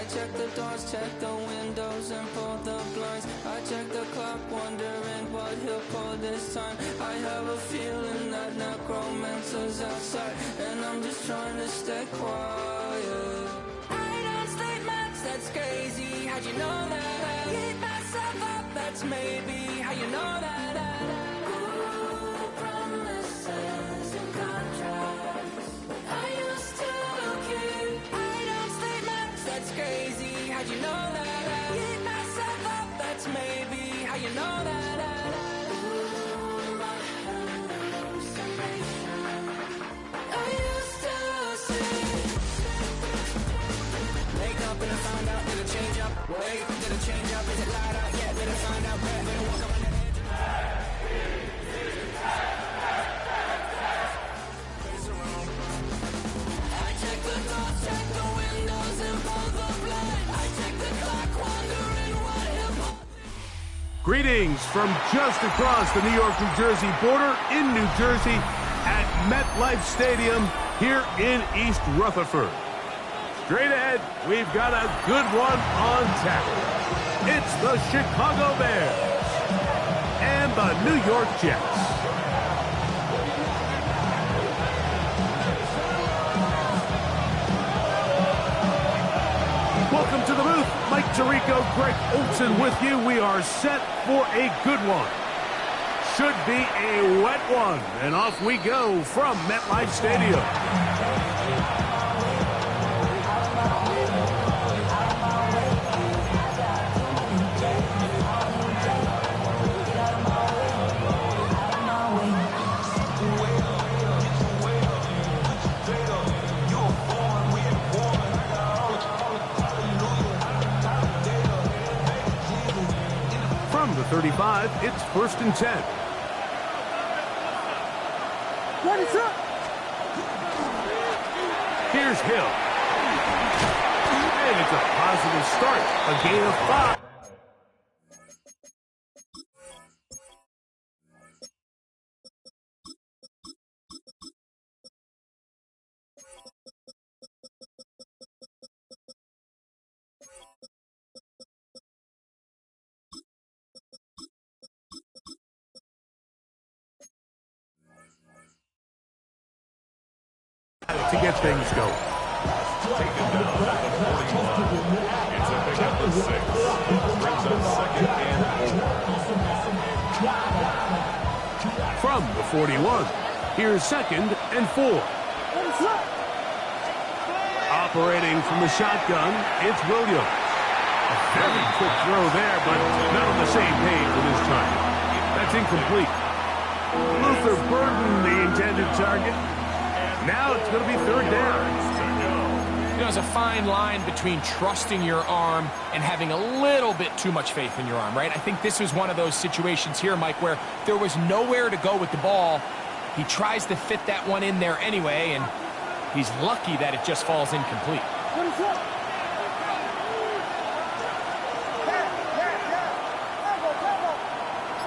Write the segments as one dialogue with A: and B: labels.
A: check the doors, check the windows, and pull the blinds. I check the clock, wondering what he'll pull this time. I have a feeling that necromancer's outside, and I'm just trying to stay quiet. I don't sleep much, that's crazy. How'd you know that? Keep myself up, that's maybe how you know that. Ooh, promises and contracts. I used to keep. I don't sleep much, that's crazy. How'd you know that? Keep myself up, that's maybe how you know that. Ooh, my hallucination. I used to see. Wake up and I found out, did it change up? Wait, did it change up? Is it light out yet? Did it find out? Did it walk up on the edge? I check the doors, check the windows, and pull the blinds. I check the clock, wondering what he'll pull.
B: Greetings from just across the New York-New Jersey border in New Jersey at MetLife Stadium here in East Rutherford. Straight ahead, we've got a good one on tap. It's the Chicago Bears and the New York Jets. Welcome to the booth. Mike Tirico, Greg Olson with you. We are set for a good one. Should be a wet one. And off we go from MetLife Stadium. From the 35, it's 1st and 10.
C: What is up?
B: Here's Hill. And it's a positive start. A gain of 5. To get things going.
D: Taken down at the 41. It's a pick up of 6. Brings up 2nd and 4.
B: From the 41, here's 2nd and 4. Operating from the shotgun, it's Williams. A very quick throw there, but not on the same page with his target. That's incomplete. Luther Burden, the intended target. Now it's going to be 3rd down.
E: You know, there's a fine line between trusting your arm and having a little bit too much faith in your arm, right? I think this was one of those situations here, Mike, where there was nowhere to go with the ball. He tries to fit that one in there anyway, and he's lucky that it just falls incomplete.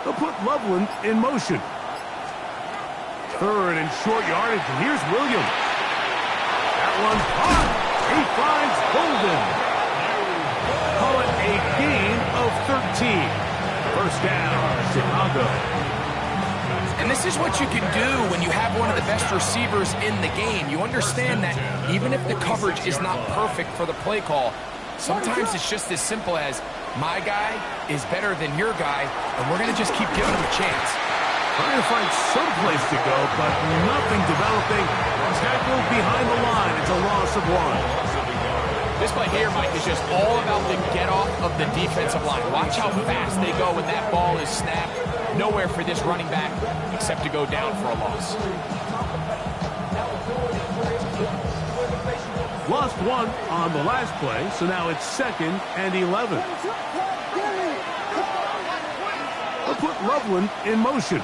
B: They'll put Loveland in motion. 3rd and short yardage, and here's Williams. That one caught. He finds Golden. Call it a gain of 13. 1st down, Chicago.
E: And this is what you can do when you have one of the best receivers in the game. You understand that even if the coverage is not perfect for the play call, sometimes it's just as simple as my guy is better than your guy, and we're going to just keep giving him a chance.
B: Trying to find some place to go, but nothing developing. Tackle behind the line. It's a loss of 1.
E: This play here, Mike, is just all about the get-off of the defensive line. Watch how fast they go when that ball is snapped. Nowhere for this running back except to go down for a loss.
B: Lost 1 on the last play, so now it's 2nd and 11. They'll put Loveland in motion.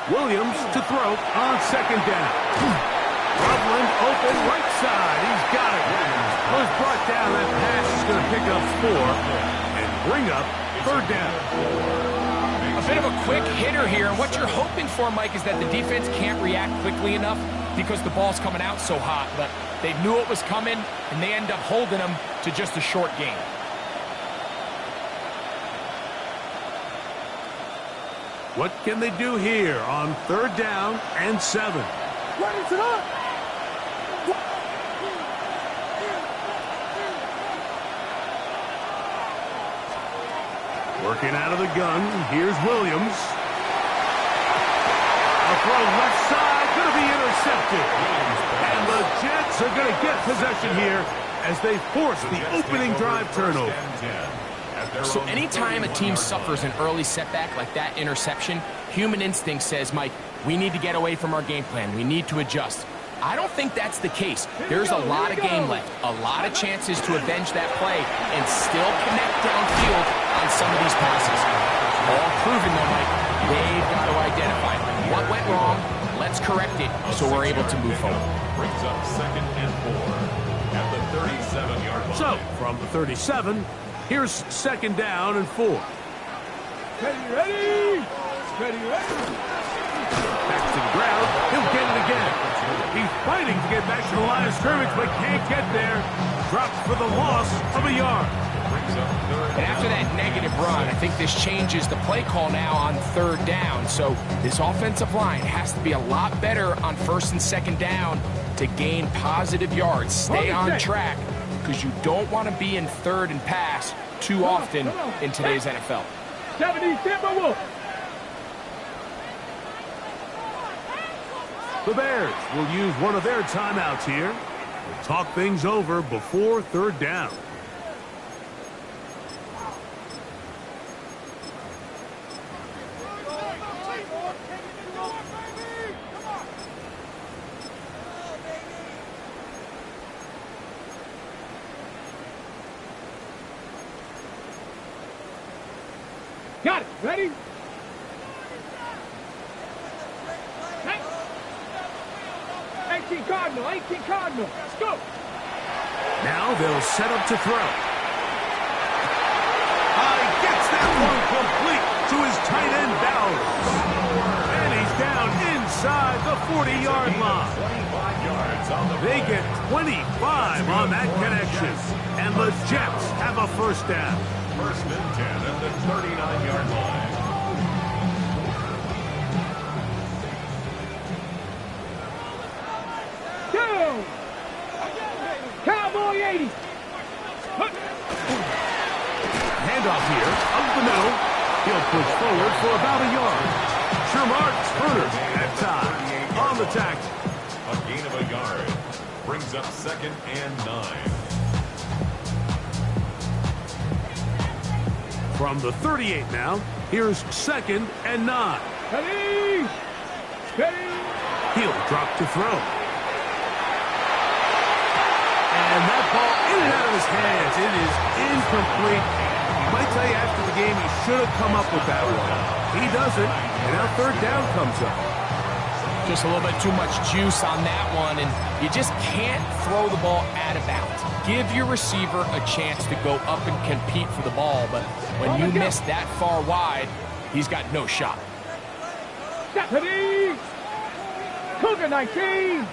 B: Williams to throw on 2nd down. Loveland open right side. He's got it. Was brought down. That pass is going to pick up 4 and bring up 3rd down.
E: A bit of a quick hitter here. What you're hoping for, Mike, is that the defense can't react quickly enough because the ball's coming out so hot. But they knew it was coming, and they end up holding them to just a short gain.
B: What can they do here on 3rd down and 7?
C: Ready to up.
B: Working out of the gun, here's Williams. A throw left side, going to be intercepted. And the Jets are going to get possession here as they force the opening drive turnover.
E: So anytime a team suffers an early setback like that interception, human instinct says, Mike, we need to get away from our game plan. We need to adjust. I don't think that's the case. There's a lot of game left, a lot of chances to avenge that play and still connect downfield on some of these passes. All proven though, Mike, they've got to identify what went wrong. Let's correct it so we're able to move forward.
D: Brings up 2nd and 4 at the 37-yard line.
B: So, from the 37, here's 2nd down and 4.
C: Ready.
B: Back to the ground, he'll get it again. He's fighting to get back to the line of scrimmage, but can't get there. Drops for the loss of a yard.
E: And after that negative run, I think this changes the play call now on 3rd down. So this offensive line has to be a lot better on 1st and 2nd down to gain positive yards. Stay on track because you don't want to be in 3rd and pass too often in today's NFL.
C: 70, Timberwolf.
B: The Bears will use one of their timeouts here to talk things over before 3rd down.
C: Got it. Ready? 18 Cardinal. Let's go.
B: Now they'll set up to throw. Gets that one complete to his tight end Bowers. And he's down inside the 40-yard line. They get 25 on that connection. And the Jets have a 1st down.
D: 1st and 10 at the 39-yard line.
C: Cowboy 80.
B: Handoff here, up the middle. He'll push forward for about a yard. Shermark Turner at time on the tackle.
D: A gain of a yard. Brings up 2nd and 9.
B: From the 38 now, here's 2nd and 9.
C: Ready.
B: He'll drop to throw. And that ball in and out of his hands. It is incomplete. Might tell you after the game he should have come up with that one. He doesn't, and now 3rd down comes up.
E: Just a little bit too much juice on that one, and you just can't throw the ball out of bounds. Give your receiver a chance to go up and compete for the ball, but when you miss that far wide, he's got no shot.
C: Ready. Cougar 19.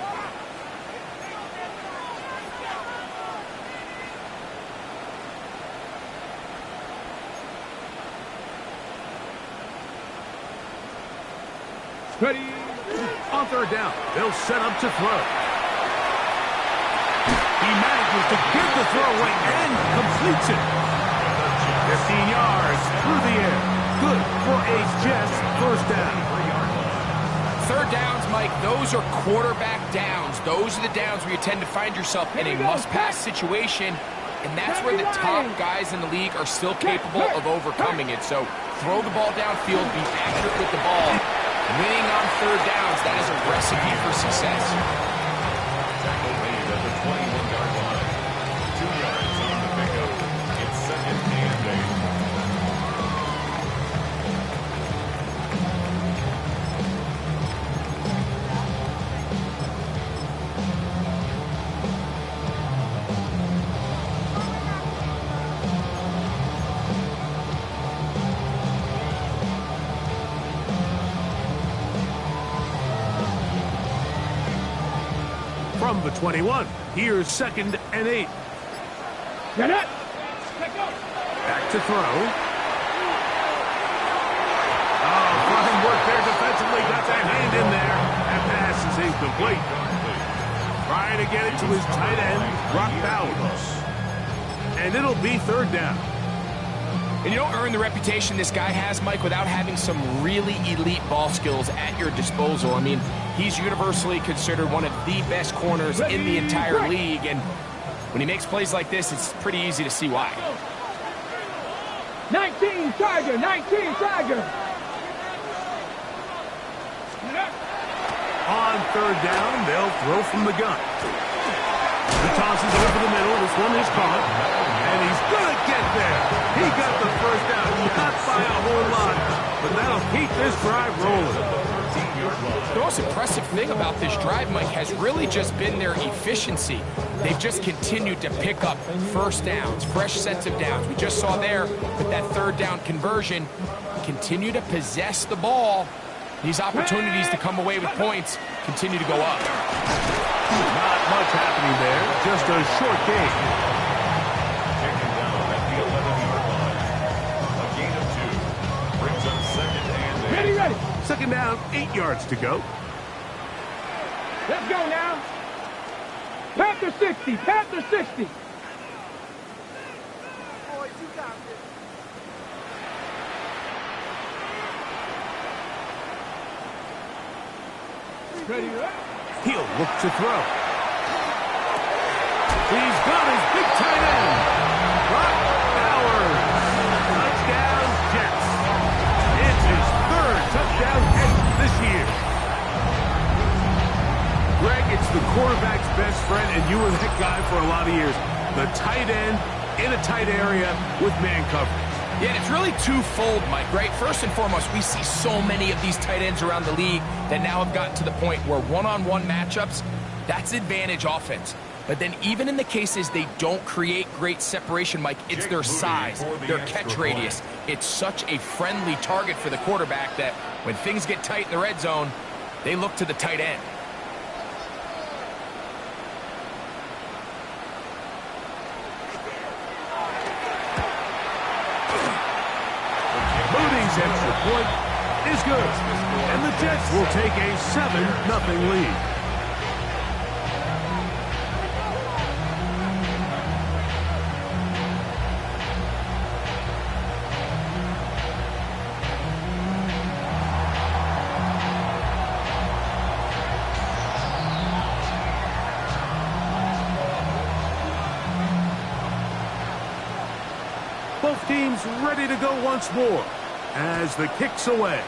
C: Ready.
B: On 3rd down, they'll set up to throw. He manages to get the throw away and completes it. 15 yards through the air. Good for a Jets 1st down.
E: 3rd downs, Mike, those are quarterback downs. Those are the downs where you tend to find yourself in a must-pass situation, and that's where the top guys in the league are still capable of overcoming it. So throw the ball downfield, be accurate with the ball. Winning on 3rd downs, that is a recipe for success.
D: Tackle made at the 21-yard line. 2 yards on the pickup. It's 2nd and 8.
B: from the 21. Here's 2nd and 8.
C: Get it. Let go.
B: Back to throw. Oh, fine work there defensively. Got that hand in there. That pass is incomplete. Trying to get it to his tight end, Brock Bowers. And it'll be 3rd down.
E: And you don't earn the reputation this guy has, Mike, without having some really elite ball skills at your disposal. I mean, he's universally considered one of the best corners in the entire league. And when he makes plays like this, it's pretty easy to see why.
C: 19 Tiger, 19 Tiger.
B: On 3rd down, they'll throw from the gun. The toss is over the middle. This one is caught. And he's going to get there. He got the 1st down. Not by a whole lot, but that'll keep this drive rolling.
E: The most impressive thing about this drive, Mike, has really just been their efficiency. They've just continued to pick up 1st downs, fresh sets of downs. We just saw there with that 3rd down conversion. Continue to possess the ball. These opportunities to come away with points continue to go up.
B: Not much happening there. Just a short game.
D: Taken down at the 11-yard line. A gain of 2. Brings up 2nd and 8.
C: Ready, ready.
B: 2nd down, 8 yards to go.
C: Let's go now. Panther 60, Panther 60. Boys, you got this. Ready, ready.
B: He'll look to throw. He's got his big tight end. Brock Bowers. Touchdown, Jets. It's his 3rd touchdown catch this year. Greg, it's the quarterback's best friend, and you were that guy for a lot of years. The tight end in a tight area with man coverage.
E: Yeah, and it's really twofold, Mike, right? First and foremost, we see so many of these tight ends around the league that now have gotten to the point where one-on-one matchups, that's advantage offense. But then even in the cases they don't create great separation, Mike, it's their size, their catch radius. It's such a friendly target for the quarterback that when things get tight in the red zone, they look to the tight end.
B: Moody's extra point is good. And the Jets will take a 7-0 lead. Both teams ready to go once more as the kick's away.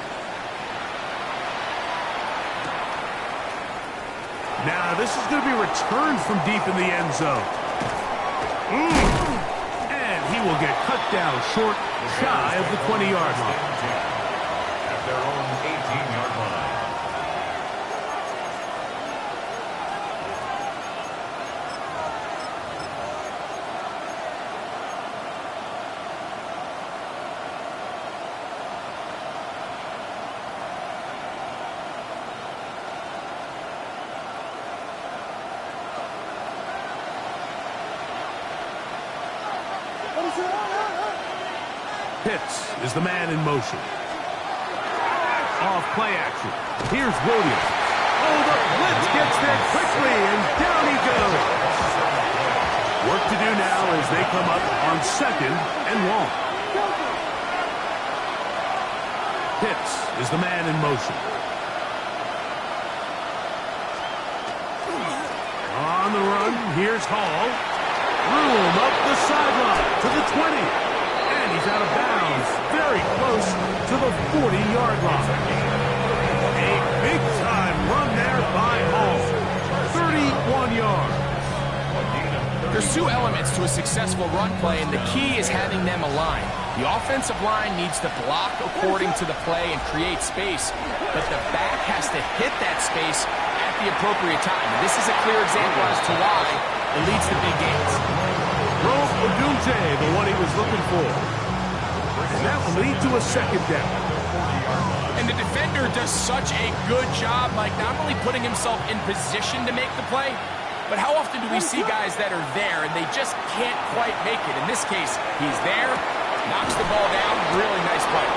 B: Now this is going to be returned from deep in the end zone. And he will get cut down short, shy of the 20-yard line.
D: At their own 18-yard line.
B: Pitts is the man in motion. Off play action. Here's Williams. Oh, the blitz gets there quickly, and down he goes. Work to do now as they come up on 2nd and 1. Pitts is the man in motion. On the run, here's Hall. Room up the sideline to the 20. And he's out of bounds, very close to the 40-yard line. A big-time run there by Hall. 31 yards.
E: There's 2 elements to a successful run play, and the key is having them aligned. The offensive line needs to block according to the play and create space, but the back has to hit that space at the appropriate time. And this is a clear example as to why it leads to big gains.
B: Rome Odunze, the one he was looking for. And that will lead to a 2nd down.
E: And the defender does such a good job, Mike, not only putting himself in position to make the play, But how often do we see guys that are there and they just can't quite make it? In this case, he's there, knocks the ball down, really nice play.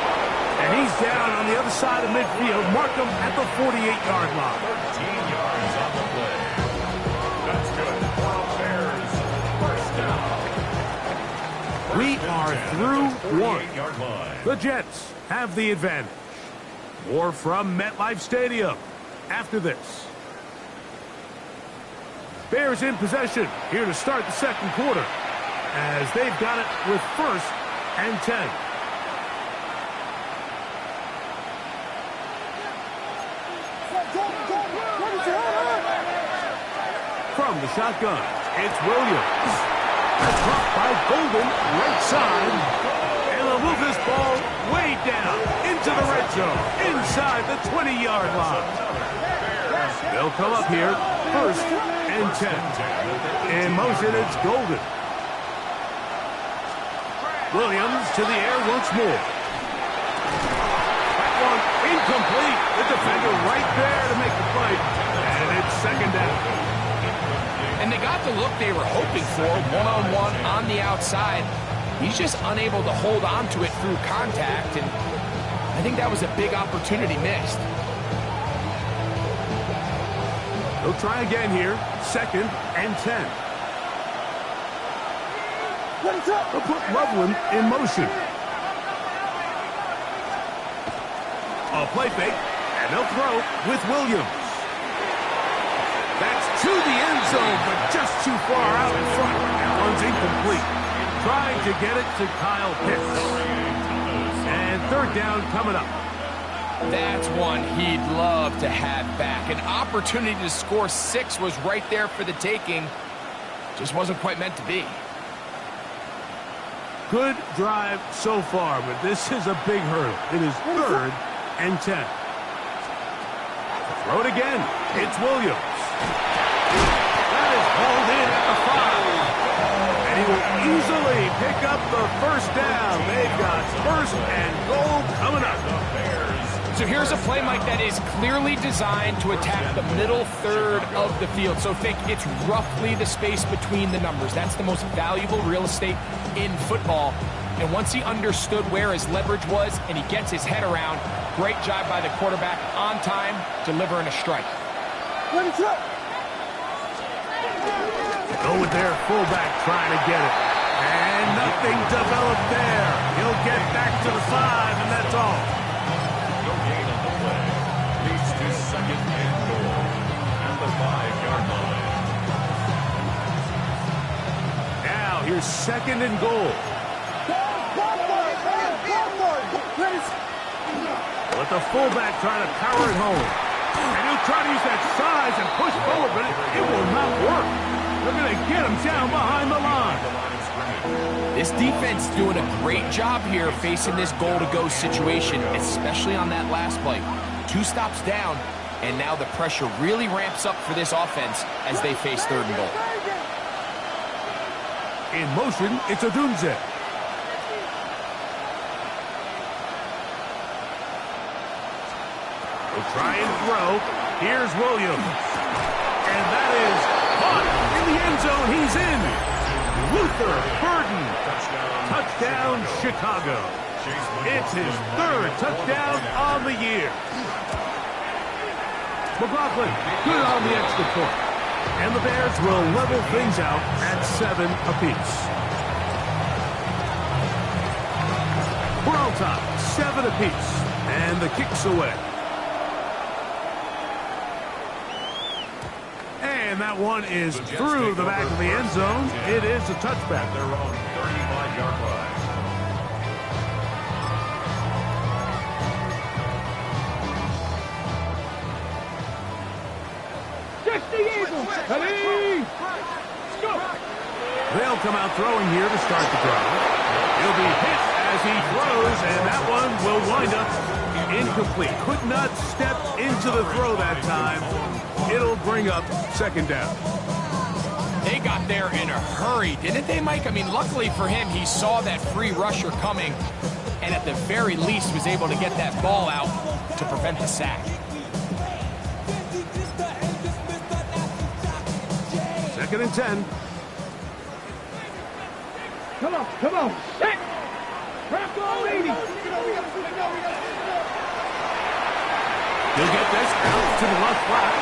B: And he's down on the other side of midfield. Mark him at the 48-yard line.
D: 13 yards on the play. That's good. Bears, first down.
B: We are through one.
D: 38-yard line.
B: The Jets have the advantage. More from MetLife Stadium after this. Bears in possession here to start the second quarter as they've got it with 1st and 10. From the shotgun, it's Williams. That's caught by Golden, right side. And they'll move this ball way down into the red zone, inside the 20-yard line. They'll come up here, 1st and 10. In motion, it's Golden. Williams to the air once more. That one incomplete. The defender right there to make the play. And it's 2nd down.
E: And they got the look they were hoping for, one-on-one on the outside. He's just unable to hold on to it through contact, and I think that was a big opportunity missed.
B: They'll try again here, 2nd and 10. They'll put Loveland in motion. A play fake, and they'll throw with Williams. That's to the end zone, but just too far out in front. That one's incomplete. Trying to get it to Kyle Pitts. And 3rd down coming up.
E: That's one he'd love to have back. An opportunity to score 6 was right there for the taking. Just wasn't quite meant to be.
B: Good drive so far, but this is a big hurdle. It is 3rd and 10. Throw it again. It's Williams. That is hauled in at the 5. And he will easily pick up the 1st down. They've got 1st and goal coming up.
E: So here's a play, Mike, that is clearly designed to attack the middle 3rd of the field. So think it's roughly the space between the numbers. That's the most valuable real estate in football. And once he understood where his leverage was and he gets his head around, great job by the quarterback on time, delivering a strike.
B: Go with their fullback trying to get it. And nothing developed there. He'll get back to the 5, and that's all.
D: No gain on the play. Leads to 2nd and goal. At the 5-yard line.
B: Now here's 2nd and goal. With the fullback trying to power it home. And he'll try to use that size and push forward, but it will not work. They're going to get him down behind the line.
E: This defense doing a great job here facing this goal-to-go situation, especially on that last play. 2 stops down, and now the pressure really ramps up for this offense as they face 3rd and goal.
B: In motion, it's Odunze. He'll try and throw. Here's Williams. And that is caught in the end zone. He's in. Luther Burden. Touchdown, Chicago. It's his 3rd touchdown on the year. McLaughlin, good on the extra point. And the Bears will level things out at 7 apiece. We're on top, 7 apiece. And the kick's away. And that one is through the back of the end zone. It is a touchback.
D: Their own 35-yard line.
B: They'll come out throwing here to start the drive. He'll be hit as he throws, and that one will wind up incomplete. Could not step into the throw that time. It'll bring up 2nd down.
E: They got there in a hurry, didn't they, Mike? I mean, luckily for him, he saw that free rusher coming, and at the very least was able to get that ball out to prevent the sack.
B: 2nd and 10.
C: Come on, come on. Set. Rock on, lady.
B: He'll get this out to the left flat.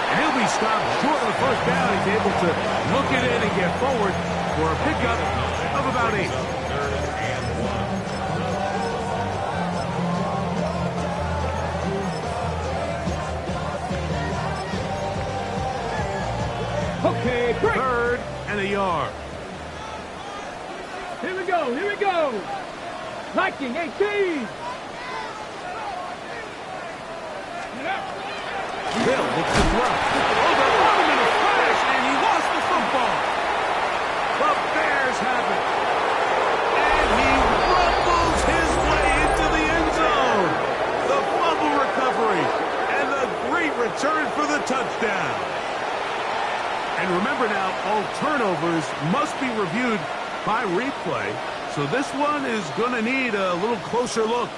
B: And he'll be stopped short of the first down. He's able to look it in and get forward for a pickup of about 8.
C: Okay, break.
B: 3rd and a yard.
C: Here we go, here we go. Liking 18.
B: Bill looks to throw. Oh, they're running in a flash, and he lost the football. The Bears have it. And he rumbles his way into the end zone. The fumble recovery and the great return for the touchdown. And remember now, all turnovers must be reviewed by replay. So this one is going to need a little closer look.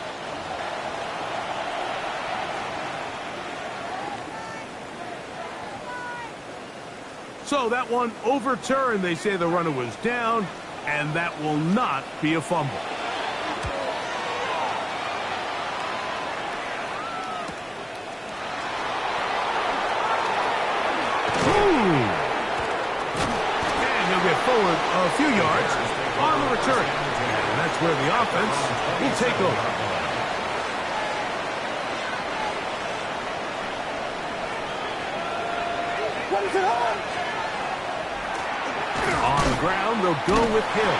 B: So that one overturned. They say the runner was down, and that will not be a fumble. And he'll get forward a few yards on the return. And that's where the offense will take over.
C: What is it on?
B: On the ground, they'll go with Hill.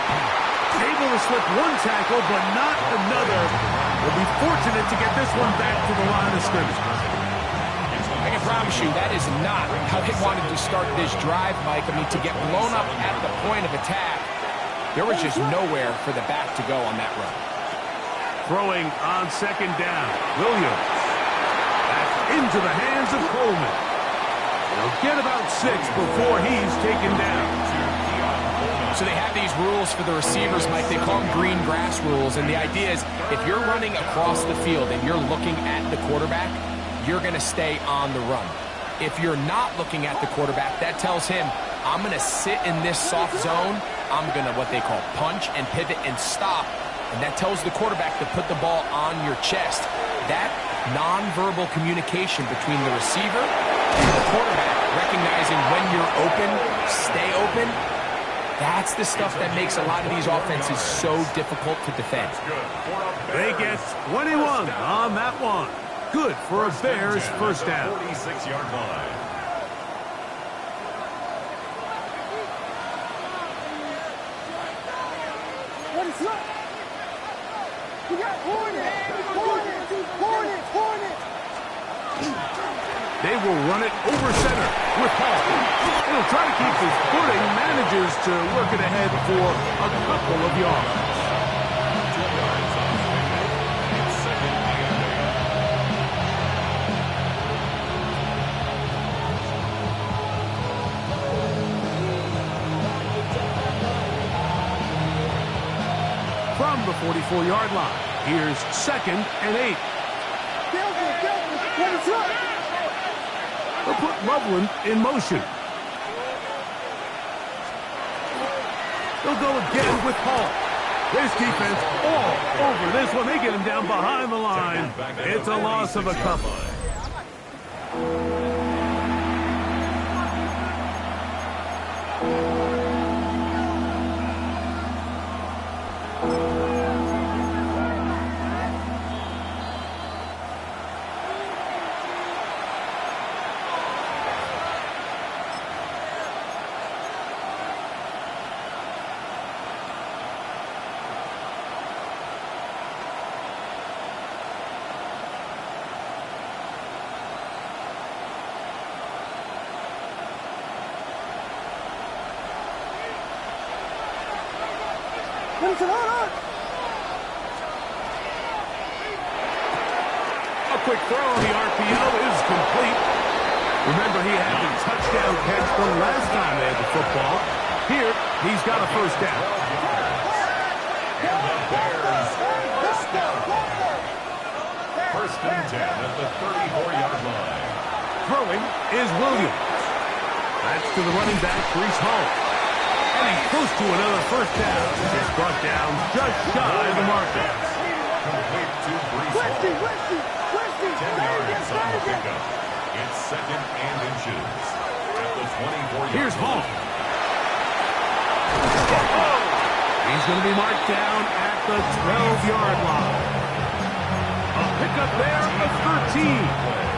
B: Able to slip one tackle, but not another. They'll be fortunate to get this one back to the line of scrimmage.
E: I can promise you that is not how they wanted to start this drive, Mike. I mean, to get blown up at the point of attack, there was just nowhere for the back to go on that run.
B: Throwing on 2nd down, Williams. Back into the hands of Coleman. He'll get about 6 before he's taken down.
E: So they have these rules for the receivers, Mike. They call them green grass rules. And the idea is if you're running across the field and you're looking at the quarterback, you're going to stay on the run. If you're not looking at the quarterback, that tells him, I'm going to sit in this soft zone. I'm going to what they call punch and pivot and stop. And that tells the quarterback to put the ball on your chest. That nonverbal communication between the receiver and the quarterback, recognizing when you're open, stay open, that's the stuff that makes a lot of these offenses so difficult to defend.
B: They get 21 on that one. Good for a Bears first down.
D: 46-yard line.
C: What is up? We got Hornet!
B: They will run it over center with Hall. He'll try to keep his footing, manages to work it ahead for a couple of yards.
D: 2 yards on the pickup. It's 2nd and
B: 8. From the 44-yard line, here's 2nd and 8.
C: What is up?
B: They'll put Loveland in motion. They'll go again with Hall. This defense all over this one. They get him down behind the line. It's a loss of a couple.
C: What is it on?
B: A quick throw on the RPO is complete. Remember, he had the touchdown catch the last time they had the football. Here, he's got a first down.
D: And the Bears first down. 1st and 10 at the 34-yard line.
B: Throwing is Williams. That's to the running back, Brees Hall. And he's close to another first down. It's brought down just shy of the marker.
D: Complete to Brees Hall. 10 yards on the pickup. It's second and inches. At the 24-yard
B: Here's Hall. He's going to be marked down at the 12-yard line. A pickup there of 13.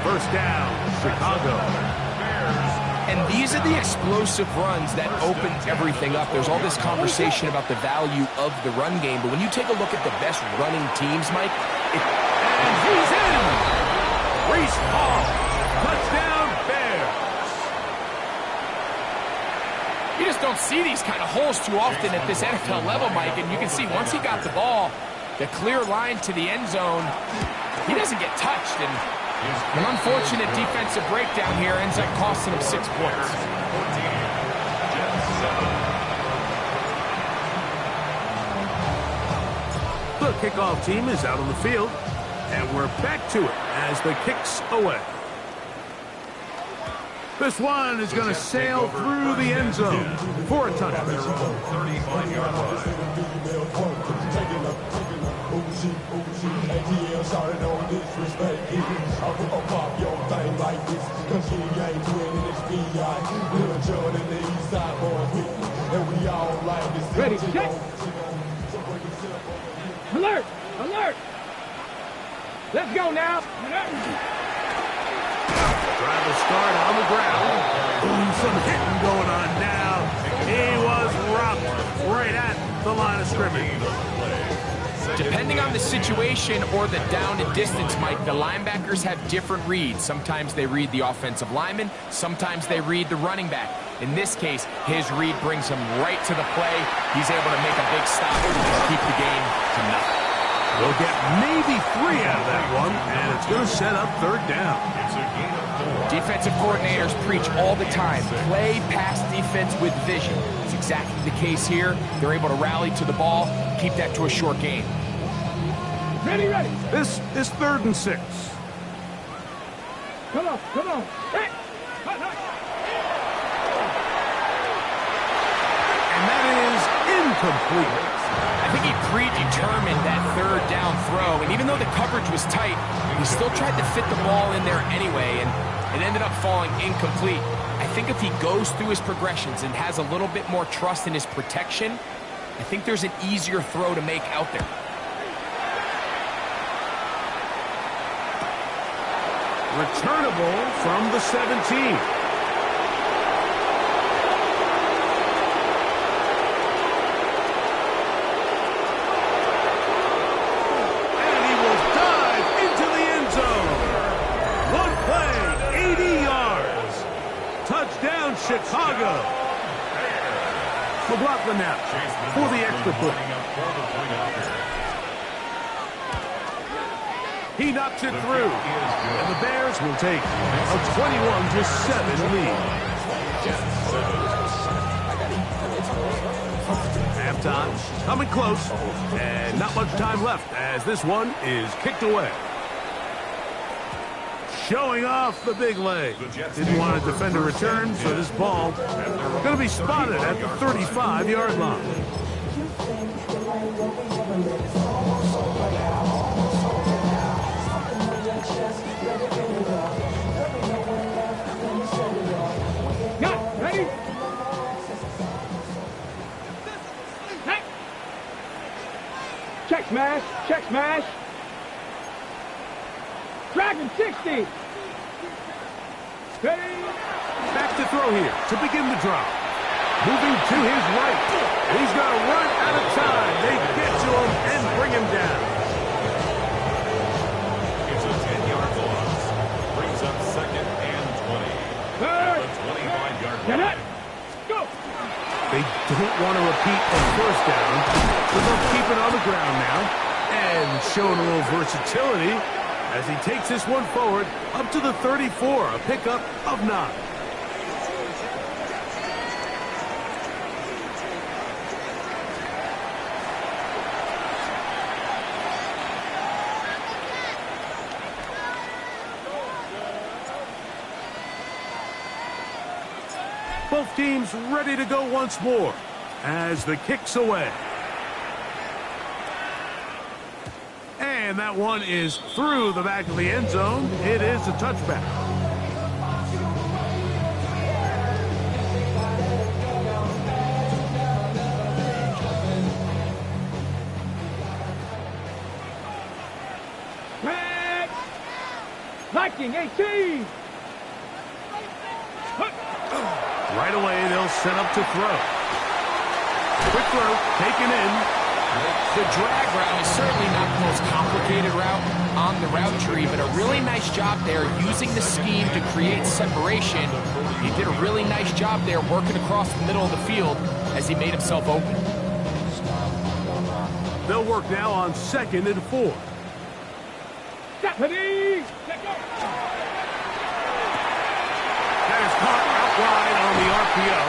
B: First down, Chicago.
E: And these are the explosive runs that open everything up. There's all this conversation about the value of the run game, but when you take a look at the best running teams, Mike,
B: and he's in! Brees Hall, touchdown Bears.
E: you just don't see these kind of holes too often at this NFL level, Mike, and you can see once he got the ball, the clear line to the end zone, he doesn't get touched, and an unfortunate defensive breakdown here ends up costing him 6 points.
B: The kickoff team is out on the field, and we're back to it as the kick's away. This one is going to sail through the end zone for a touchdown.
D: 35-yard line.
C: Ready, check. Alert! Alert! Let's go now.
B: Driver start on the ground. Ooh, some hitting going on now. He was rocked right at the line of scrimmage.
E: Depending on the situation or the down and distance, Mike, the linebackers have different reads. Sometimes they read the offensive lineman, sometimes they read the running back. In this case, his read brings him right to the play. He's able to make a big stop and keep the game to nothing.
B: We'll get maybe 3 out of that one, and it's going to set up third down.
D: It's a gain of 4.
E: Defensive coordinators preach all the time, play pass defense with vision. It's exactly the case here. They're able to rally to the ball, keep that to a short game.
C: Ready, ready.
B: This is 3rd and 6.
C: Come on, come on. Hey.
B: And that is incomplete.
E: I think he predetermined that 3rd down throw, and even though the coverage was tight, he still tried to fit the ball in there anyway, and it ended up falling incomplete. I think if he goes through his progressions and has a little bit more trust in his protection, I think there's an easier throw to make out there.
B: Returnable from the 17. Chicago. McLaughlin now for the extra point. He knocks it through, and the Bears will take a 21-7 lead. Halftime coming close, and not much time left as this one is kicked away. Showing off the big leg. Didn't want to defend a return, so this ball going to be spotted at the 35-yard line.
C: Got ready. Hey. Check smash. Check smash. Dragon 60.
B: Back to throw here to begin the drop. Moving to his right. He's going to run out of time. They get to him and bring him down.
D: It's a 10-yard loss. Brings up 2nd and 20. At the 25-yard line.
C: Go.
B: They don't want to repeat a first down, so they'll keep it on the ground now. And showing a little versatility as he takes this one forward up to the 34, a pickup of 9. Both teams ready to go once more as the kick's away. And that one is through the back of the end zone. It is a touchback.
C: Viking 18.
B: Right away, they'll set up to throw. Quick throw, taken in.
E: The drag route is certainly not the most complicated route on the route tree, but a really nice job there using the scheme to create separation. He did a really nice job there working across the middle of the field as he made himself open.
B: They'll work now on 2nd and 4.
C: Deputy!
B: That is caught out wide on the RPO.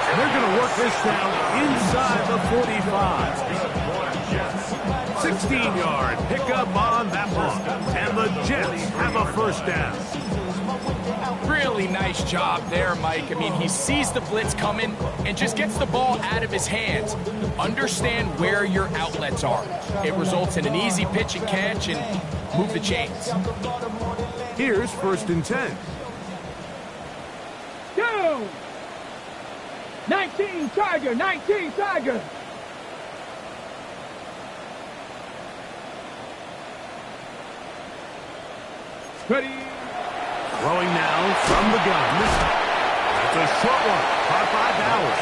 B: And they're going to work this down inside the 45. 16-yard pickup on that one. And the Jets have a first down.
E: Really nice job there, Mike. I mean, he sees the blitz coming and just gets the ball out of his hands. Understand where your outlets are. It results in an easy pitch and catch and move the chains.
B: Here's 1st and 10.
C: Go! 19 Tiger, 19 Tiger. Ready.
B: Throwing now from the gun. That's a short one. Caught by Bowers.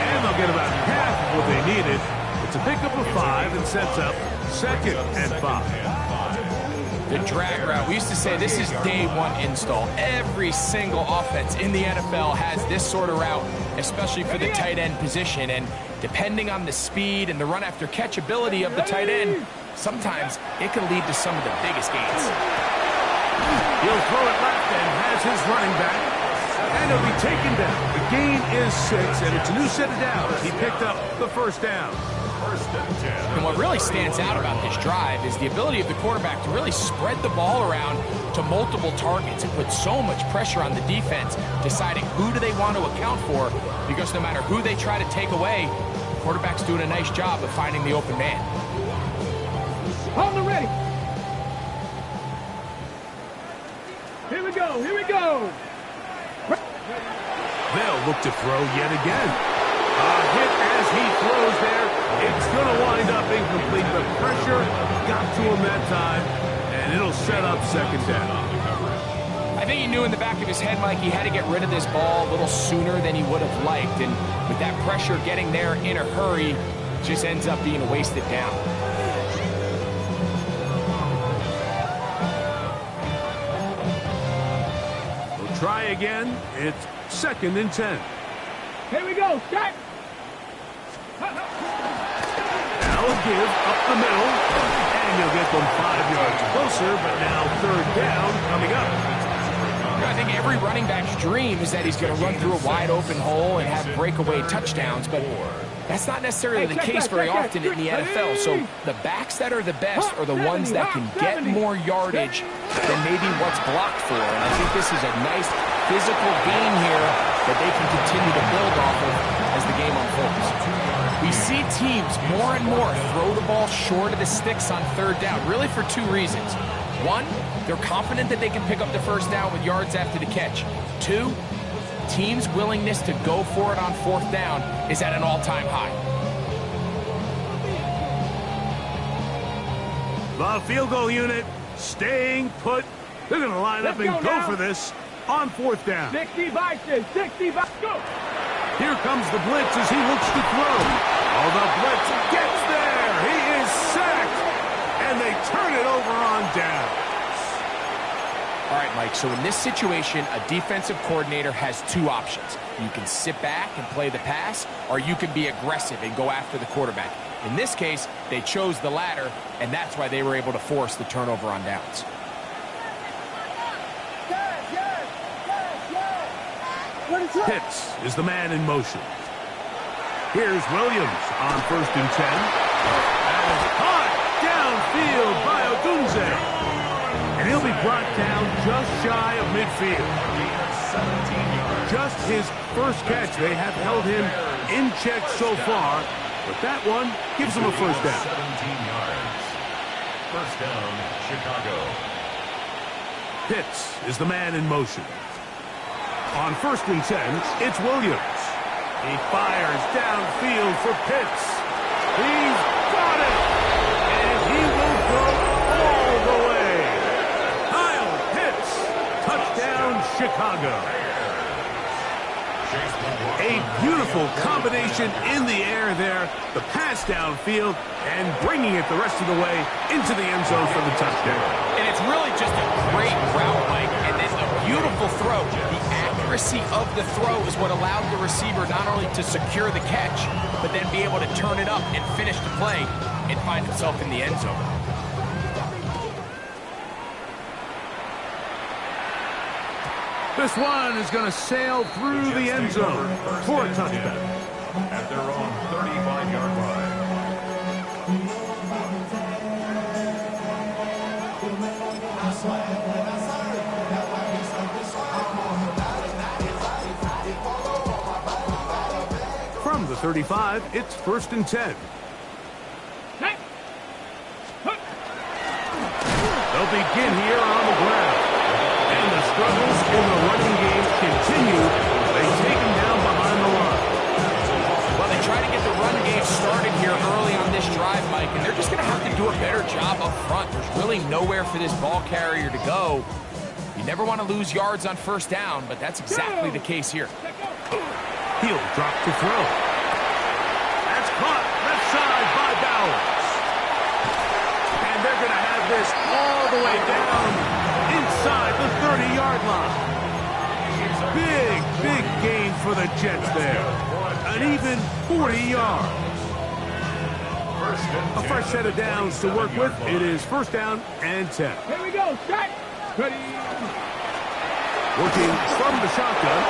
B: And they'll get about half of what they needed. It's a pickup of 5 and sets up 2nd and 5.
E: The drag route. We used to say this is day one install. Every single offense in the NFL has this sort of route, especially for the tight end position. And depending on the speed and the run after catch ability of the tight end, sometimes it can lead to some of the biggest gains.
B: He'll throw it left and has his running back. And he'll be taken down. The gain is 6, and it's a new set of downs. He picked up the first down.
E: And what really stands out about this drive is the ability of the quarterback to really spread the ball around to multiple targets and put so much pressure on the defense, deciding who do they want to account for, because no matter who they try to take away, the quarterback's doing a nice job of finding the open man.
C: On the ready. Here we go, here we go.
B: They'll look to throw yet again. A hit as he throws there. It's going to wind up incomplete. The pressure got to him that time, and it'll set up 2nd down.
E: I think he knew in the back of his head, Mike, he had to get rid of this ball a little sooner than he would have liked. And with that pressure getting there in a hurry, it just ends up being a wasted down.
B: We'll try again. It's 2nd and 10.
C: Here we go, start.
B: Now a give up the middle, and you'll get them 5 yards closer, but now 3rd down coming up.
E: I think every running back's dream is that he's going to run through a wide open hole and have breakaway touchdowns, but that's not necessarily the case very often in the NFL. So the backs that are the best are the ones that can get more yardage than maybe what's blocked for. And I think this is a nice physical gain here that they can continue to build off of as the game unfolds. We see teams more and more throw the ball short of the sticks on 3rd down, really for 2 reasons. 1, they're confident that they can pick up the first down with yards after the catch. 2, teams' willingness to go for it on 4th down is at an all-time high.
B: The field goal unit staying put. They're going to line up and go for this on 4th down.
C: 60 Vikings, 60 Vikings, go!
B: Here comes the blitz as he looks to throw. Oh, the blitz gets there. He is sacked, and they turn it over on downs.
E: All right, Mike, so in this situation, a defensive coordinator has 2 options. You can sit back and play the pass, or you can be aggressive and go after the quarterback. In this case, they chose the latter, and that's why they were able to force the turnover on downs.
B: Pitts is the man in motion. Here's Williams on 1st and 10. And caught downfield by Odunze. And he'll be brought down just shy of midfield. just his first catch. They have held him in check so far, but that one gives him a first down.
D: 17 yards. First down, Chicago.
B: Pitts is the man in motion. On 1st and 10, it's Williams. He fires downfield for Pitts. He's got it! And he will go all the way. Kyle Pitts, touchdown Chicago. A beautiful combination in the air there. The pass downfield and bringing it the rest of the way into the end zone for the touchdown.
E: And it's really just a great route, Mike, and then a beautiful throw. The accuracy of the throw is what allowed the receiver not only to secure the catch, but then be able to turn it up and finish the play and find himself in the end zone.
B: This one is going to sail through the end zone for a touchdown.
D: At their own 35-yard line.
B: From the 35, it's 1st and 10. They'll begin here on the ground. And the struggles in the running game continue. They take him down behind the line.
E: Well, they try to get the run game started here early on this drive, Mike, and they're just going to have to do a better job up front. There's really nowhere for this ball carrier to go. You never want to lose yards on 1st down, but that's exactly the case here.
B: He'll drop to throw. That's caught left side by Bowers. And they're going to have this all the way down inside the 30-yard line. Big gain for the Jets there. An even 40 yards. A fresh set of downs to work with. It is 1st down and 10.
C: Here we go. Set. Ready.
B: Working from the shotgun.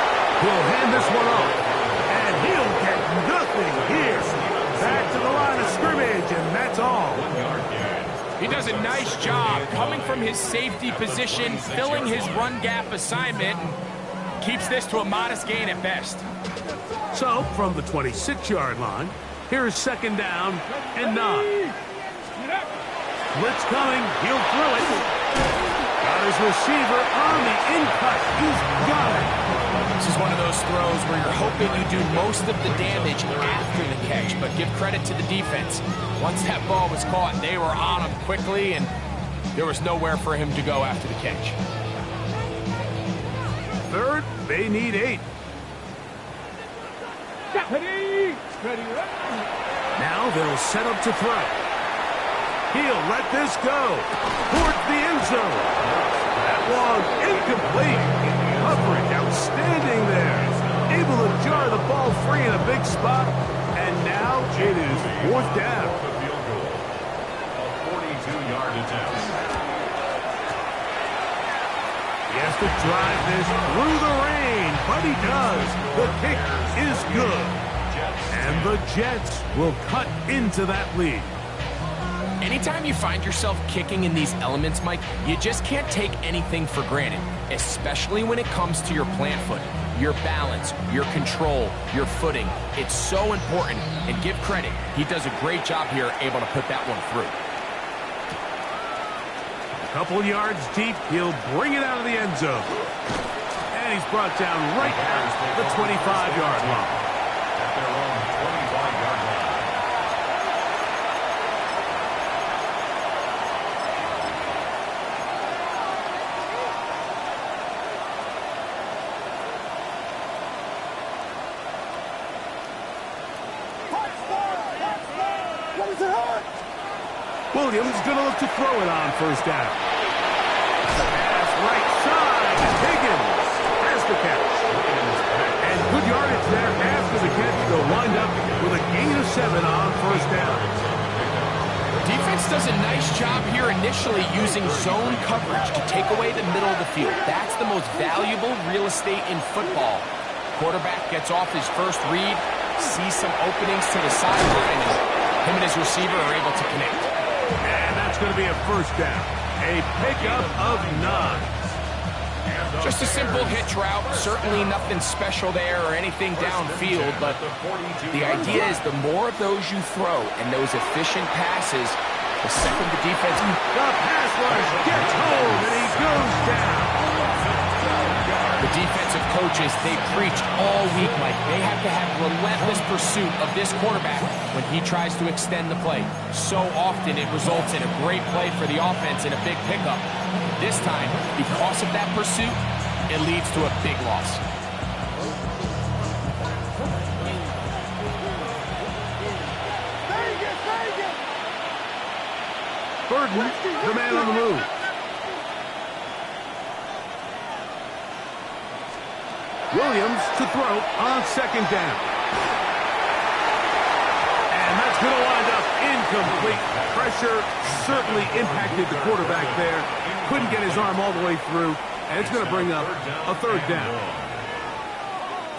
B: He'll hand this one off. And he'll get nothing here. Back to the line of scrimmage, and that's all.
D: 1 yard gain.
E: He does a nice job coming from his safety position, filling his run gap assignment, and keeps this to a modest gain at best.
B: So, from the 26-yard line, here's 2nd down and 9. Blitz coming. He'll throw it. Got his receiver on the in-cut. He's got it.
E: This is one of those throws where you're hoping you do most of the damage after the catch, but give credit to the defense. Once that ball was caught, they were on him quickly, and there was nowhere for him to go after the catch.
B: 3rd, they need 8.
C: Ready. Ready.
B: Now they'll set up to throw. He'll let this go towards the end zone. That one incomplete. Coverage outstanding there. Able to jar the ball free in a big spot. And now it is 4th down.
D: The field goal. A 42-yard attempt.
B: He has to drive this through the rain, but he does. The kick is good. And the Jets will cut into that lead.
E: Anytime you find yourself kicking in these elements, Mike, you just can't take anything for granted, especially when it comes to your plant foot, your balance, your control, your footing. It's so important, and give credit. He does a great job here, able to put that one through.
B: A couple yards deep, he'll bring it out of the end zone. And he's brought down right at the 25-yard line.
D: At their own 25-yard line.
B: Williams going to look to throw it on 1st down. Pass right side. Higgins has the catch. And good yardage there after the catch. They'll wind up with a gain of 7 on 1st down.
E: Defense does a nice job here initially using zone coverage to take away the middle of the field. That's the most valuable real estate in football. Quarterback gets off his first read, sees some openings to the sideline, and him and his receiver are able to connect.
B: And that's going to be a 1st down. A pickup of 9.
E: Just a simple hitch route. Certainly nothing special there or anything downfield, but the idea is the more of those you throw and those efficient passes, the second the defense...
B: The pass rush gets home, and he goes down.
E: The defensive coaches, they preached all week, Mike. They have to have relentless pursuit of this quarterback when he tries to extend the play. So often it results in a great play for the offense and a big pickup. This time, because of that pursuit, it leads to a big loss.
B: Burden, the man on the move. Williams to throw on second down. And that's going to wind up incomplete. Pressure certainly impacted the quarterback there. Couldn't get his arm all the way through, and it's going to bring up a third down.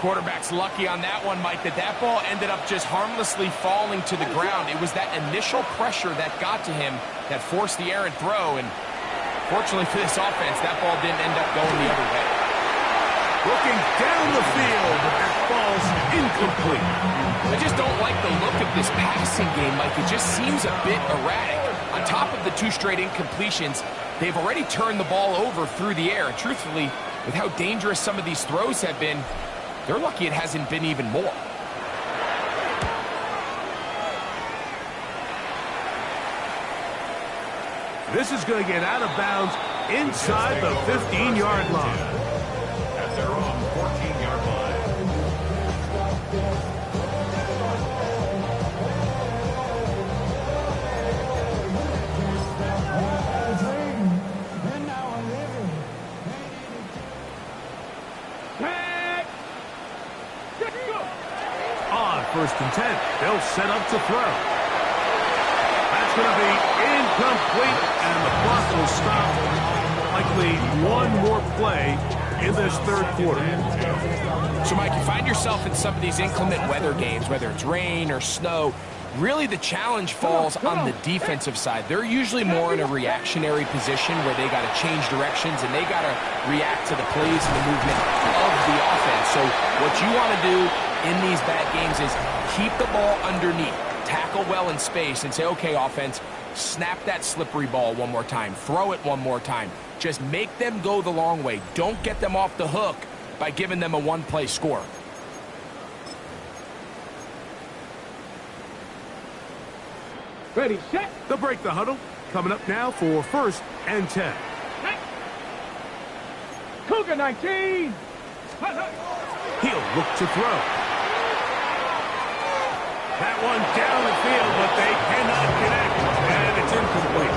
E: Quarterback's lucky on that one, Mike, that ball ended up just harmlessly falling to the ground. It was that initial pressure that got to him that forced the errant throw, and fortunately for this offense, that ball didn't end up going the other way.
B: Looking down the field, but that ball's incomplete.
E: I just don't like the look of this passing game, Mike. It just seems a bit erratic. On top of the 2 straight incompletions, they've already turned the ball over through the air. And truthfully, with how dangerous some of these throws have been, they're lucky it hasn't been even more.
B: This is going to get out of bounds inside the 15-yard line.
D: At their own 14-yard line.
B: On 1st and 10, they'll set up to throw. That's going to be incomplete, and the clock will stop. Likely one more play in this third quarter.
E: So, Mike, you find yourself in some of these inclement weather games, whether it's rain or snow. Really, the challenge falls on the defensive side. They're usually more in a reactionary position where they got to change directions and they got to react to the plays and the movement of the offense. So what you want to do in these bad games is keep the ball underneath, tackle well in space, and say, okay, offense, snap that slippery ball one more time, throw it one more time. Just make them go the long way. Don't get them off the hook by giving them a one-play score.
C: Ready, set.
B: They'll break the huddle. Coming up now for 1st and 10.
C: Cougar 19.
B: He'll look to throw. That one down the field, but they cannot connect, and it's incomplete.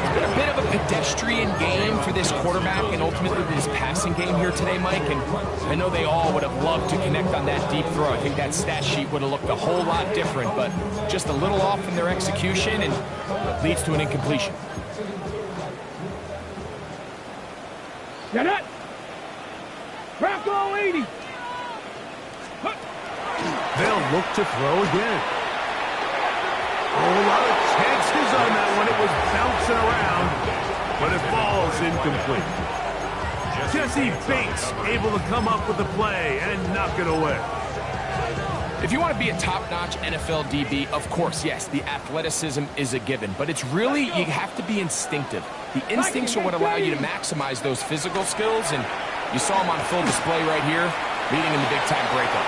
E: It's been a bit of a pedestrian game for this quarterback and ultimately this passing game here today, Mike, and I know they all would have loved to connect on that deep throw. I think that stat sheet would have looked a whole lot different, but just a little off in their execution, and it leads to an incompletion.
C: Get it. Crack all 80.
B: They'll look to throw again. Oh, a lot of chances on that one. It was bouncing around, but it falls incomplete. Jesse Bates able to come up with the play and knock it away.
E: If you want to be a top-notch NFL DB, of course, yes, the athleticism is a given, but it's really, you have to be instinctive. The instincts are what allow you to maximize those physical skills, and you saw them on full display right here, leading in the big-time breakup.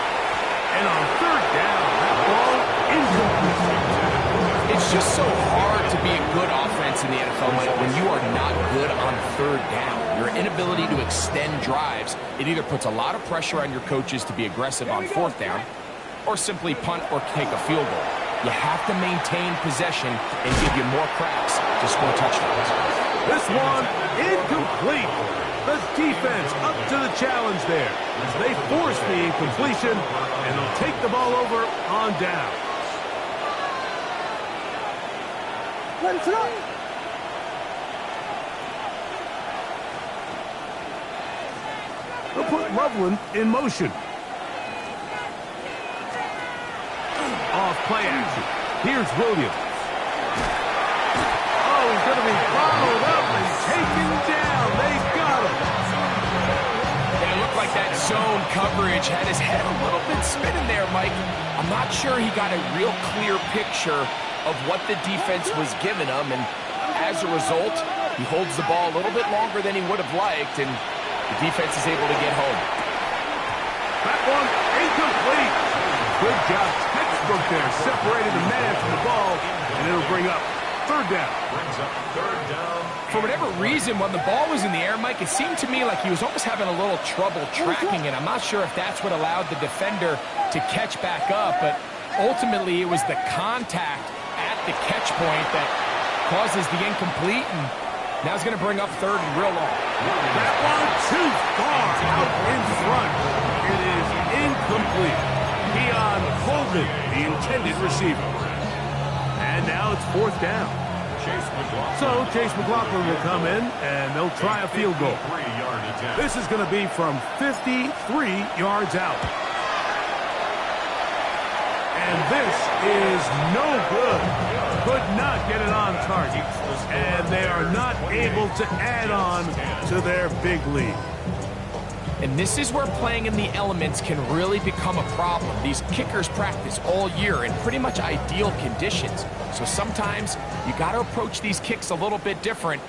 B: And on 3rd down, that ball incomplete.
E: It's just so hard to be a good offense in the NFL, Mike, when you are not good on 3rd down. Your inability to extend drives, it either puts a lot of pressure on your coaches to be aggressive on 4th down, or simply punt or take a field goal. You have to maintain possession and give you more cracks to score touchdowns.
B: This one incomplete. The defense up to the challenge there. They force the incompletion, and they'll take the ball over on down.
C: Let it throw.
B: They'll put Loveland in motion. Off play action. Here's Williams. Oh, he's going to be followed up and taken down. They got him.
E: zone coverage had his head a little bit spinning there, Mike. I'm not sure he got a real clear picture of what the defense was giving him, and as a result, he holds the ball a little bit longer than he would have liked, and the defense is able to get home.
B: That one incomplete. Good job, textbook there, separating the man from the ball, and it'll bring up third down.
D: Brings up third down.
E: For whatever reason, when the ball was in the air, Mike, it seemed to me like he was almost having a little trouble tracking it. I'm not sure if that's what allowed the defender to catch back up, but ultimately it was the contact at the catch point that causes the incomplete, and now it's going to bring up third and real long.
B: That one too far out in front. It is incomplete. Keon Holden, the intended receiver. And now it's fourth down. So Chase McLaughlin will come in, and they'll try a field goal. This is going to be from 53 yards out. And this is no good. Could not get it on target. And they are not able to add on to their big lead.
E: And this is where playing in the elements can really become a problem. These kickers practice all year in pretty much ideal conditions. So sometimes you got to approach these kicks a little bit different.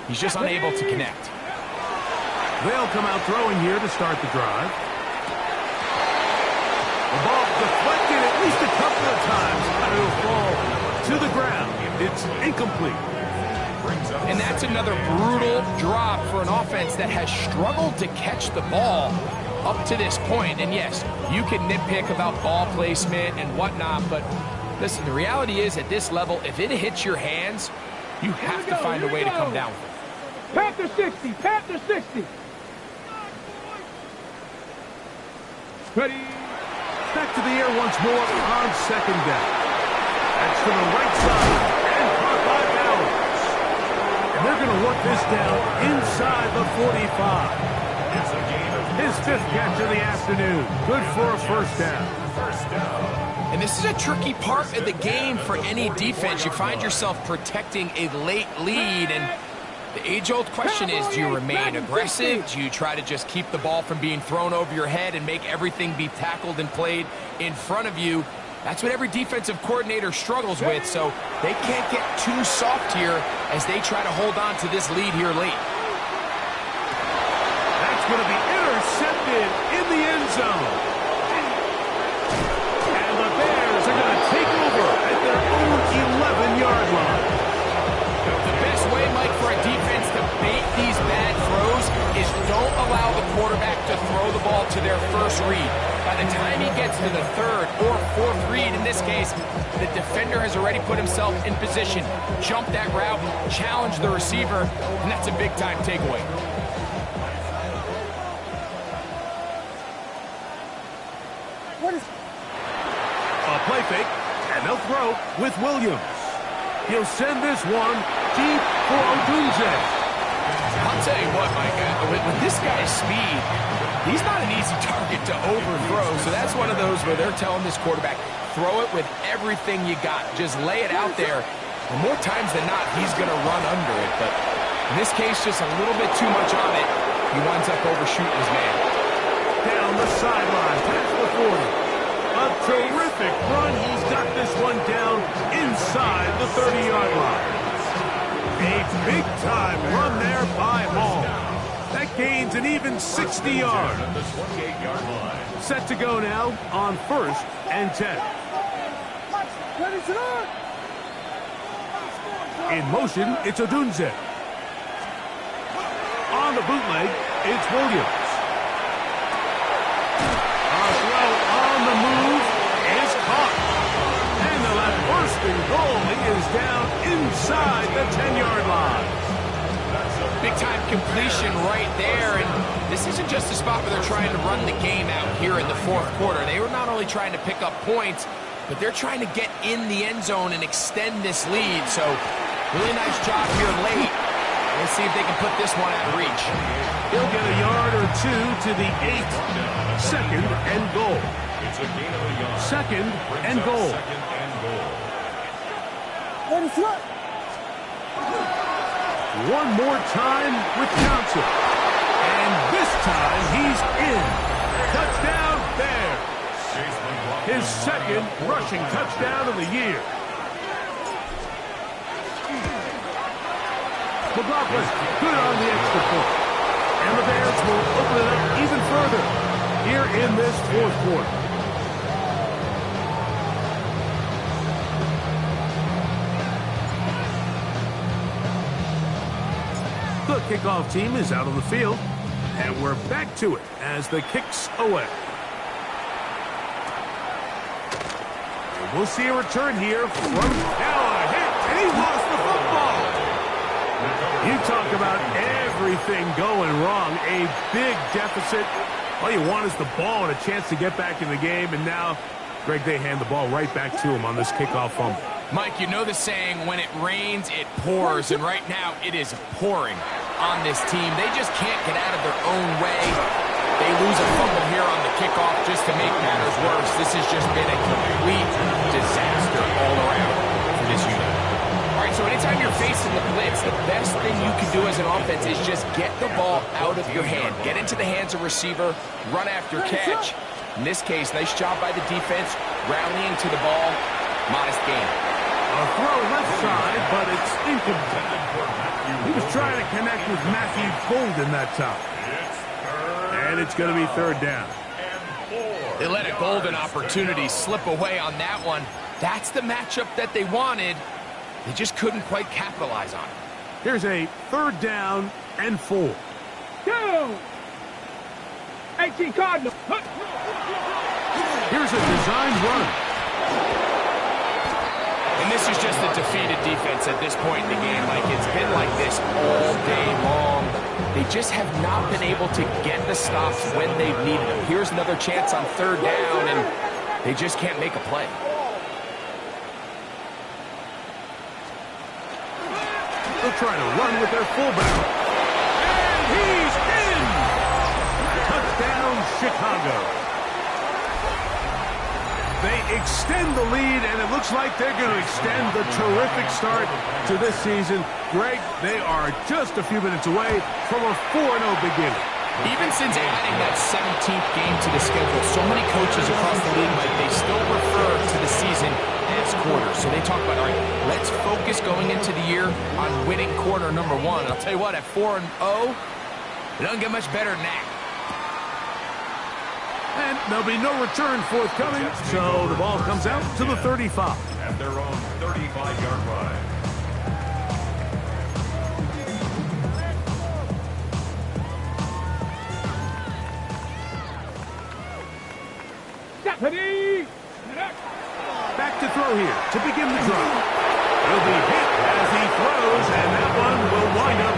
E: He's just unable to connect.
B: They'll come out throwing here to start the drive. The ball deflected at least a couple of times, and it'll fall to the ground. It's incomplete.
E: And that's another brutal drop for an offense that has struggled to catch the ball up to this point. And yes, you can nitpick about ball placement and whatnot, but listen, the reality is at this level, if it hits your hands, you have to find a way to come down with it.
C: Panther 60, Panther 60. Ready.
B: Back to the air once more on second down. That's to the right side and caught by Bowers. And they're going to work this down inside the 45.
D: It's a gain of
B: His fifth catch of the afternoon. Good for a first down.
E: And this is a tricky part of the game for any defense. You find yourself protecting a late lead, and the age-old question is, do you remain aggressive? Do you try to just keep the ball from being thrown over your head and make everything be tackled and played in front of you? That's what every defensive coordinator struggles with, so they can't get too soft here as they try to hold on to this lead here late.
B: That's going to be intercepted in the end zone. And the Bears are going to take over at their own 11-yard line.
E: The best way, Mike, for a defense to bait these bad throws is don't allow the quarterback to throw the ball to their first read. By the time he gets to the third or fourth read, in this case, the defender has already put himself in position, jump that route, challenge the receiver, and that's a big-time takeaway.
B: A play fake, and they'll throw with Williams. He'll send this one deep for Odunze.
E: I'll tell you what, Mike, with this guy's speed, he's not an easy target to overthrow, so that's one of those where they're telling this quarterback, throw it with everything you got. Just lay it out there. And more times than not, he's going to run under it, but in this case, just a little bit too much on it. He winds up overshooting his man.
B: Down the sideline, past the 40. A terrific run. He's got this one down inside the 30-yard line. A big-time run there by Hall. That gains an even 60 yards. Set to go now on 1st and 10. In motion, it's Odunze. On the bootleg, it's Williams. A throw on the move is caught. And the left first and goal is down inside the 10-yard line.
E: Big-time completion right there, and this isn't just a spot where they're trying to run the game out here in the fourth quarter. They were not only trying to pick up points, but they're trying to get in the end zone and extend this lead. So, really nice job here late. Let's see if they can put this one out of reach.
B: He'll get a yard or two to the 8. Second and goal.
D: It's a gain of a yard.
B: Second and goal.
D: Second and goal.
B: One more time with Johnson. And this time he's in. second rushing touchdown of the year. McLaughlin, good on the extra point. And the Bears will open it up even further here in this fourth quarter. The kickoff team is out on the field, and we're back to it as the kick's away. And we'll see a return here from now a hit, and he lost the football. You talk about everything going wrong, a big deficit. All you want is the ball and a chance to get back in the game, and now, Greg, they hand the ball right back to him on this kickoff fumble.
E: Mike, you know the saying, when it rains, it pours, and right now it is pouring on this team. They just can't get out of their own way. They lose a fumble here on the kickoff just to make matters worse. This has just been a complete disaster all around for this unit. All right, so anytime you're facing the blitz, the best thing you can do as an offense is just get the ball out of your hand. Get into the hands of receiver, run after catch. In this case, nice job by the defense, rallying to the ball. Modest gain.
B: A throw left side, but it's incomplete. He was trying to connect with Matthew Golden that time. And it's going to be third down.
E: They let a golden opportunity slip away on that one. That's the matchup that they wanted. They just couldn't quite capitalize on it.
B: Here's a third down and 4.
C: Go! 18 Cardinals.
B: Here's a designed run.
E: And this is just a defeated defense at this point in the game. Like, it's been like this all day long. They just have not been able to get the stops when they've needed them. Here's another chance on third down, and they just can't make a play.
B: They'll try to run with their fullback. And he's in! Touchdown, Chicago. They extend the lead, and it looks like they're going to extend the terrific start to this season. Greg, they are just a few minutes away from a 4-0 beginning.
E: Even since adding that 17th game to the schedule, so many coaches across the league, Mike, they still refer to the season as quarters. So they talk about, all right, let's focus going into the year on winning quarter number 1. And I'll tell you what, at 4-0, it doesn't get much better than that.
B: And there'll be no return forthcoming, so the ball comes out to the 35.
D: At their own 35-yard line.
B: Back to throw here to begin the drive. He'll be hit as he throws, and that one will wind up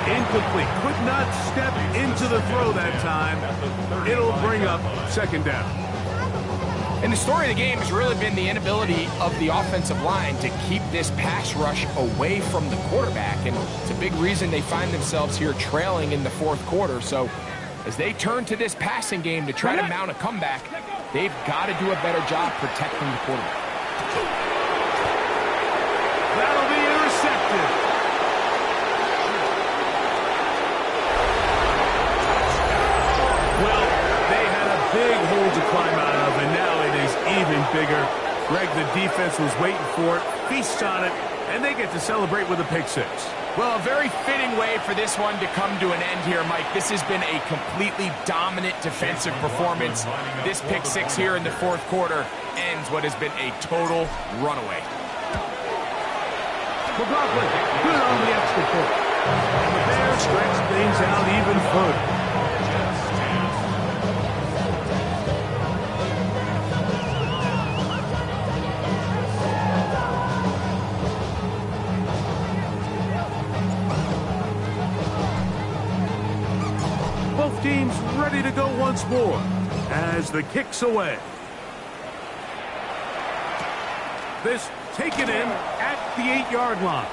B: incomplete. Could not step into the throw that time. It'll bring up second down.
E: And the story of the game has really been the inability of the offensive line to keep this pass rush away from the quarterback. And it's a big reason they find themselves here trailing in the fourth quarter. So as they turn to this passing game to try to mount a comeback, they've got to do a better job protecting the quarterback.
B: That'll be intercepted. Well, they had a big hole to climb out of, and now it is even bigger. Greg, the defense was waiting for it, feasts on it, and they get to celebrate with a pick six.
E: Well, a very fitting way for this one to come to an end here, Mike. This has been a completely dominant defensive performance. This pick six here in the fourth quarter ends what has been a total runaway.
B: McLaughlin, good on the extra point. And the Bears stretch things out even further. Both teams ready to go once more as the kick's away. This taken in at the 8-yard line.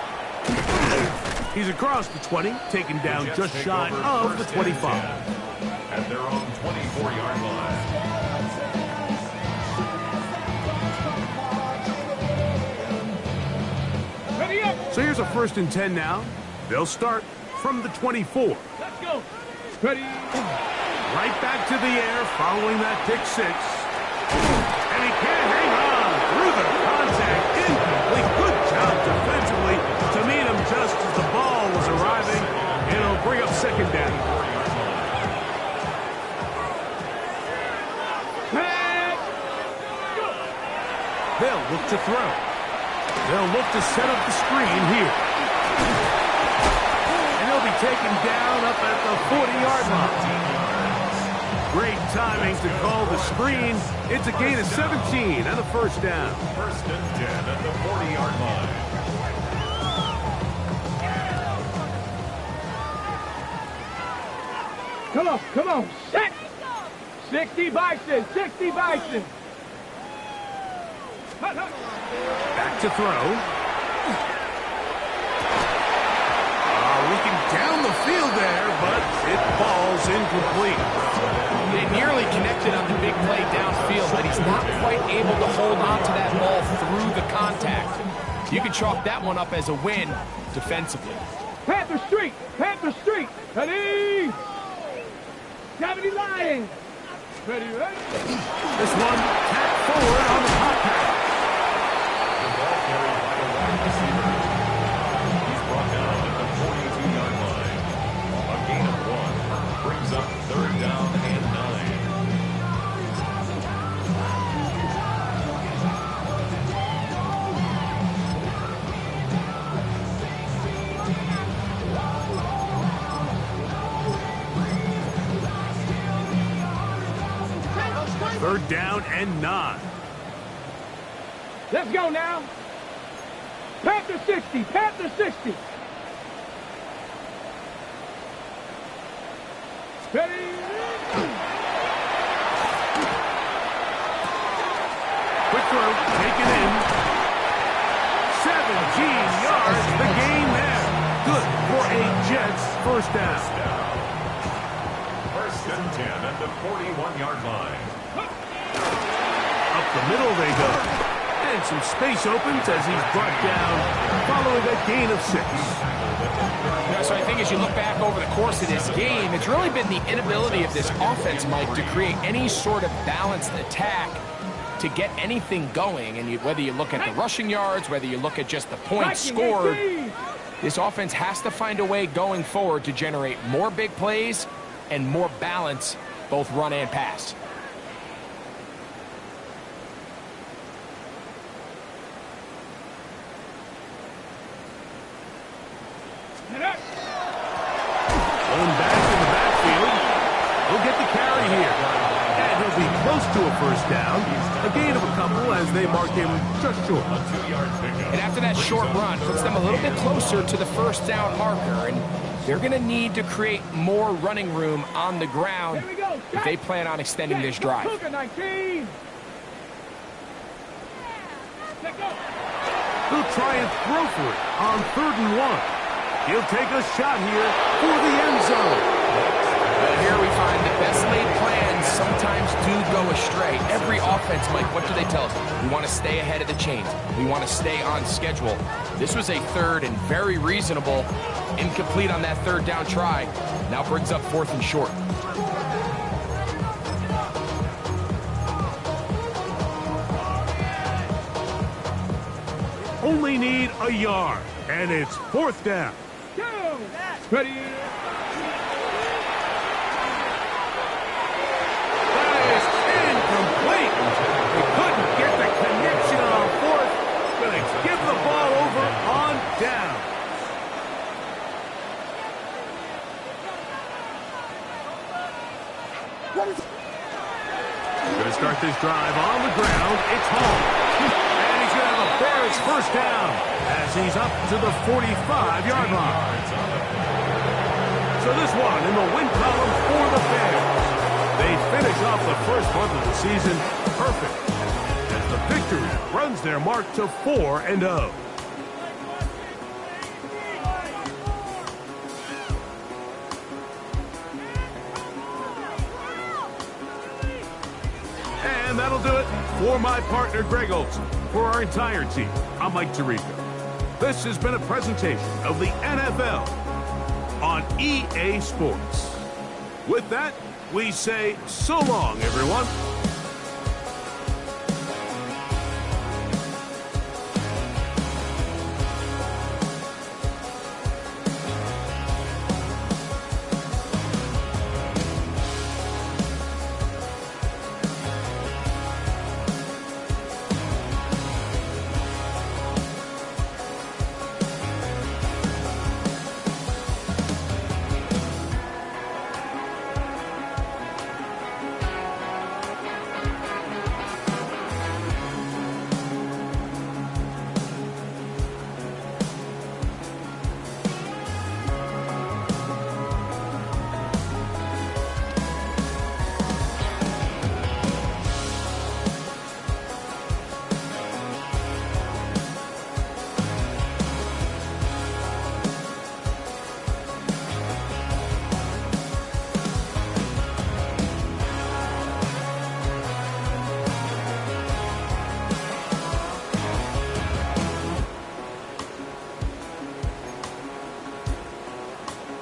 B: He's across the 20, taken down just shy of the 25.
D: At their own 24-yard line.
B: So here's a 1st and 10 now. They'll start from the 24.
C: Let's go. Ready.
B: Right back to the air following that pick six. And he can't hang on through the contact. Incomplete. Good job defensively to meet him just as the ball was arriving. It'll bring up second down. They'll look to throw. They'll look to set up the screen here. And he'll be taken down up at the 40-yard line. Great timing to call the screen. It's a gain of 17 and a first down.
D: First and 10 at the 40-yard line.
C: Come on, set! 60 Bison, 60 Bison!
B: Back to throw. Looking down the field there, but it falls incomplete.
E: They nearly connected on the big play downfield, but he's not quite able to hold on to that ball through the contact. You can chalk that one up as a win defensively.
C: Panther Street! Panther Street! Ready! 70 Lions! Ready?
B: This one tapped forward on the hot pass.
D: The ball carried by the wide receiver. He's brought down at the 42-yard line. A gain of 1 brings up third down and 9.
B: Third down and 9.
C: Let's go now. Panther 60, Panther 60. Ready?
B: Quick throw, taken in. 17 yards, the gain there. Good for a Jets first down.
D: First and 10 at the 41-yard line.
B: Up the middle they go. And some space opens as he's brought down following a gain of 6.
E: So I think as you look back over the course of this game, it's really been the inability of this offense, Mike, to create any sort of balanced attack to get anything going. And whether you look at the rushing yards, whether you look at just the points scored, this offense has to find a way going forward to generate more big plays and more balance, both run and pass.
B: Going back in the backfield. He'll get the carry here. And he'll be close to a first down. A gain of a couple as they mark him just short.
E: And after that short run, puts them a little bit closer to the first down marker. And they're going to need to create more running room on the ground if they plan on extending this drive.
B: He'll try and throw for it on 3rd and 1. He'll take a shot here for the end zone.
E: Well, here we find the best laid plans sometimes do go astray. Every offense, Mike, what do they tell us? We want to stay ahead of the chains. We want to stay on schedule. This was a third and very reasonable, incomplete on that third down try. Now brings up 4th and short.
B: Only need a yard, and it's 4th down.
C: Ready?
B: That is incomplete. He couldn't get the connection on 4th. Gonna give the ball over on down. Gonna start this drive on the ground. It's home. And he's gonna have a Bears first down as he's up to the 45-yard line. So this one in the win column for the Bears. They finish off the first month of the season perfect as the victory runs their mark to 4-0. And that'll do it for my partner Greg Olson. For our entire team, I'm Mike Tirico. This has been a presentation of the NFL on EA Sports. With that, we say so long, everyone.